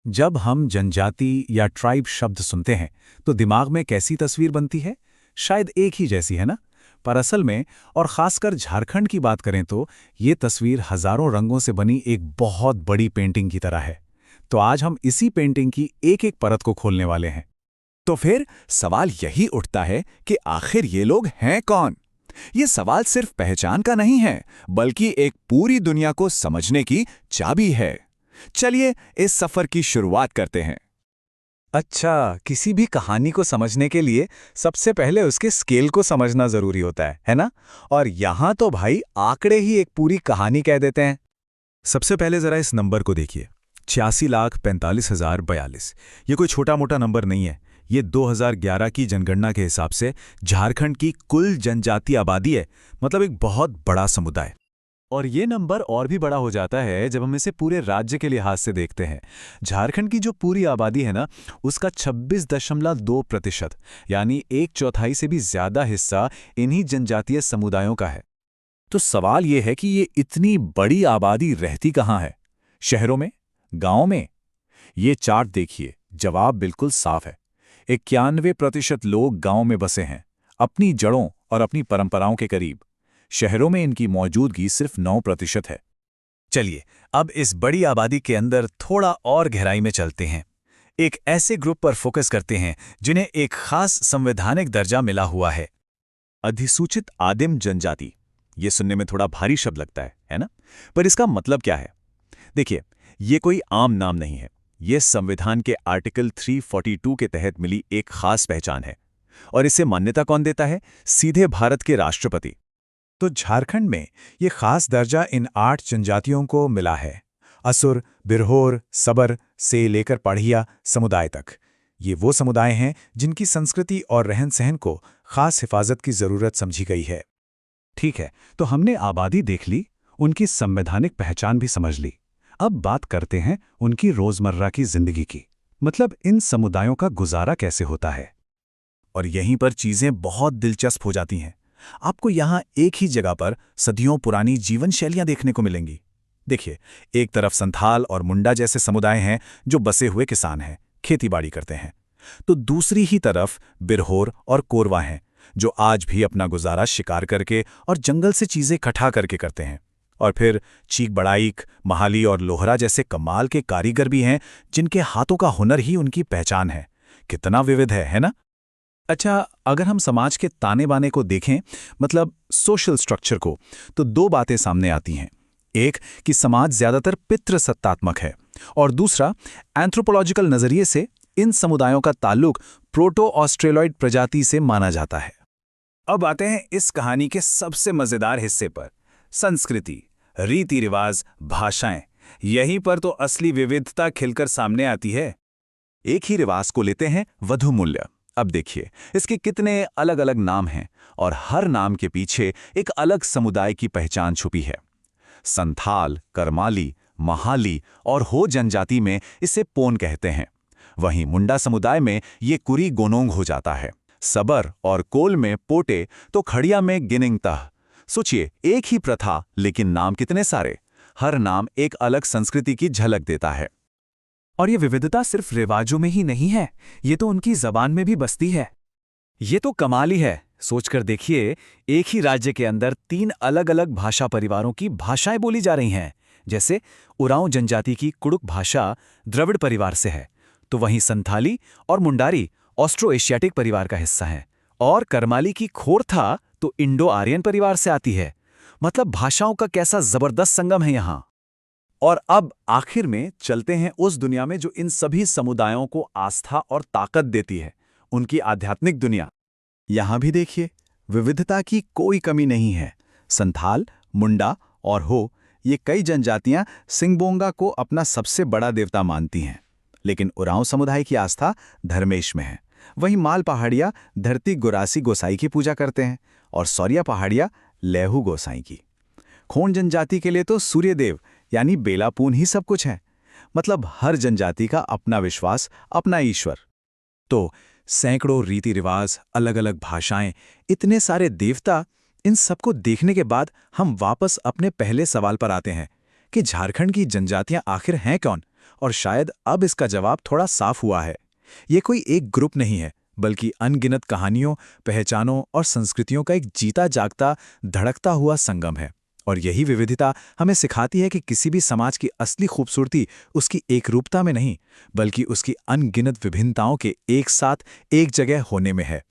जब हम जनजाति या ट्राइब शब्द सुनते हैं तो दिमाग में कैसी तस्वीर बनती है? शायद एक ही जैसी है ना? पर असल में और खासकर झारखंड की बात करें तो ये तस्वीर हजारों रंगों से बनी एक बहुत बड़ी पेंटिंग की तरह है। तो आज हम इसी पेंटिंग की एक एक परत को खोलने वाले हैं। तो फिर सवाल यही उठता है कि आखिर ये लोग हैं कौन? ये सवाल सिर्फ पहचान का नहीं है, बल्कि एक पूरी दुनिया को समझने की चाबी है। चलिए इस सफर की शुरुआत करते हैं। अच्छा, किसी भी कहानी को समझने के लिए सबसे पहले उसके स्केल को समझना जरूरी होता है ना? और यहाँ तो भाई आंकड़े ही एक पूरी कहानी कह देते हैं। सबसे पहले जरा इस नंबर को देखिए, 86,45,042। ये कोई छोटा मोटा नंबर नहीं है। ये 2011 की जनगणना के हिसाब से झारखंड की कुल जनजातीय आबादी है, मतलब एक बहुत बड़ा समुदाय। और ये नंबर और भी बड़ा हो जाता है जब हम इसे पूरे राज्य के लिहाज से देखते हैं। झारखंड की जो पूरी आबादी है ना, उसका 26.2%, यानी एक चौथाई से भी ज्यादा हिस्सा इन्हीं जनजातीय समुदायों का है। तो सवाल ये है कि ये इतनी बड़ी आबादी रहती कहाँ है? शहरों में? गांव में? ये चार्ट देखिए, जवाब बिल्कुल साफ है। 91% लोग गांव में बसे हैं, अपनी जड़ों और अपनी परंपराओं के करीब। शहरों में इनकी मौजूदगी सिर्फ 9% है। चलिए अब इस बड़ी आबादी के अंदर थोड़ा और गहराई में चलते हैं। एक ऐसे ग्रुप पर फोकस करते हैं जिन्हें एक खास संवैधानिक दर्जा मिला हुआ है। अधिसूचित आदिम जनजाति। ये सुनने में थोड़ा भारी शब्द लगता है ना? पर इसका मतलब क्या है? देखिए, ये कोई आम नाम नहीं है। ये संविधान के आर्टिकल 342 के तहत मिली एक खास पहचान है। और इसे मान्यता कौन देता है? सीधे भारत के राष्ट्रपति। तो झारखंड में ये खास दर्जा इन 8 जनजातियों को मिला है। असुर, बिरहोर, सबर से लेकर पढ़िया समुदाय तक। ये वो समुदाय हैं जिनकी संस्कृति और रहन सहन को खास हिफाजत की जरूरत समझी गई है। ठीक है, तो हमने आबादी देख ली, उनकी संवैधानिक पहचान भी समझ ली। अब बात करते हैं उनकी रोजमर्रा की जिंदगी की। मतलब इन समुदायों का गुजारा कैसे होता है। और यहीं पर चीजें बहुत दिलचस्प हो जाती हैं। आपको यहां एक ही जगह पर सदियों पुरानी जीवन शैलियां देखने को मिलेंगी। देखिए, एक तरफ संथाल और मुंडा जैसे समुदाय हैं जो बसे हुए किसान हैं, खेतीबाड़ी करते हैं। तो दूसरी ही तरफ बिरहोर और कोरवा हैं जो आज भी अपना गुजारा शिकार करके और जंगल से चीजें इकट्ठा करके करते हैं। और फिर चीक बड़ाईक, महाली और लोहरा जैसे कमाल के कारीगर भी हैं जिनके हाथों का हुनर ही उनकी पहचान है। कितना विविध है ना? अच्छा, अगर हम समाज के ताने बाने को देखें, मतलब सोशल स्ट्रक्चर को, तो दो बातें सामने आती हैं। एक कि समाज ज्यादातर पितृसत्तात्मक है, और दूसरा एंथ्रोपोलॉजिकल नजरिए से इन समुदायों का ताल्लुक प्रोटो ऑस्ट्रेलॉइड प्रजाति से माना जाता है। अब आते हैं इस कहानी के सबसे मजेदार हिस्से पर, संस्कृति, रीति रिवाज, भाषाएं। यहीं पर तो असली विविधता खिलकर सामने आती है। एक ही रिवाज को लेते हैं, वधु मूल्य। अब देखिए, इसके कितने अलग अलग नाम हैं और हर नाम के पीछे एक अलग समुदाय की पहचान छुपी है। संथाल, करमाली, महाली और हो जनजाति में इसे पोन कहते हैं। वहीं मुंडा समुदाय में ये कुरी गोनोंग हो जाता है। सबर और कोल में पोटे, तो खड़िया में गिनिंगतह। सोचिए, एक ही प्रथा लेकिन नाम कितने सारे। हर नाम एक अलग संस्कृति की झलक देता है। और ये विविधता सिर्फ रिवाजों में ही नहीं है, ये तो उनकी जबान में भी बसती है। ये तो कमाल ही है। सोचकर देखिए, एक ही राज्य के अंदर 3 अलग अलग भाषा परिवारों की भाषाएं बोली जा रही हैं। जैसे उरांव जनजाति की कुड़ुक भाषा द्रविड़ परिवार से है, तो वहीं संथाली और मुंडारी ऑस्ट्रो एशियाटिक परिवार का हिस्सा है। और करमाली की खोरथा तो इंडो आर्यन परिवार से आती है। मतलब भाषाओं का कैसा जबरदस्त संगम है यहाँ। और अब आखिर में चलते हैं उस दुनिया में जो इन सभी समुदायों को आस्था और ताकत देती है, उनकी आध्यात्मिक दुनिया। यहां भी देखिए, विविधता की कोई कमी नहीं है। संथाल, मुंडा और हो, ये कई जनजातियां सिंगबोंगा को अपना सबसे बड़ा देवता मानती हैं। लेकिन उरांव समुदाय की आस्था धर्मेश में है। वहीं माल पहाड़िया धरती गुरासी गोसाई की पूजा करते हैं और सौरिया पहाड़िया लेहू गोसाई की। खोंड जनजाति के लिए तो सूर्यदेव यानी बेलापून ही सब कुछ है। मतलब हर जनजाति का अपना विश्वास, अपना ईश्वर। तो सैकड़ों रीति रिवाज, अलग अलग भाषाएं, इतने सारे देवता, इन सबको देखने के बाद हम वापस अपने पहले सवाल पर आते हैं कि झारखंड की जनजातियां आखिर हैं कौन और शायद अब इसका जवाब थोड़ा साफ हुआ है। ये कोई एक ग्रुप नहीं है, बल्कि अनगिनत कहानियों, पहचानों और संस्कृतियों का एक जीता जागता, धड़कता हुआ संगम है। और यही विविधता हमें सिखाती है कि किसी भी समाज की असली खूबसूरती उसकी एकरूपता में नहीं, बल्कि उसकी अनगिनत विभिन्नताओं के एक साथ एक जगह होने में है।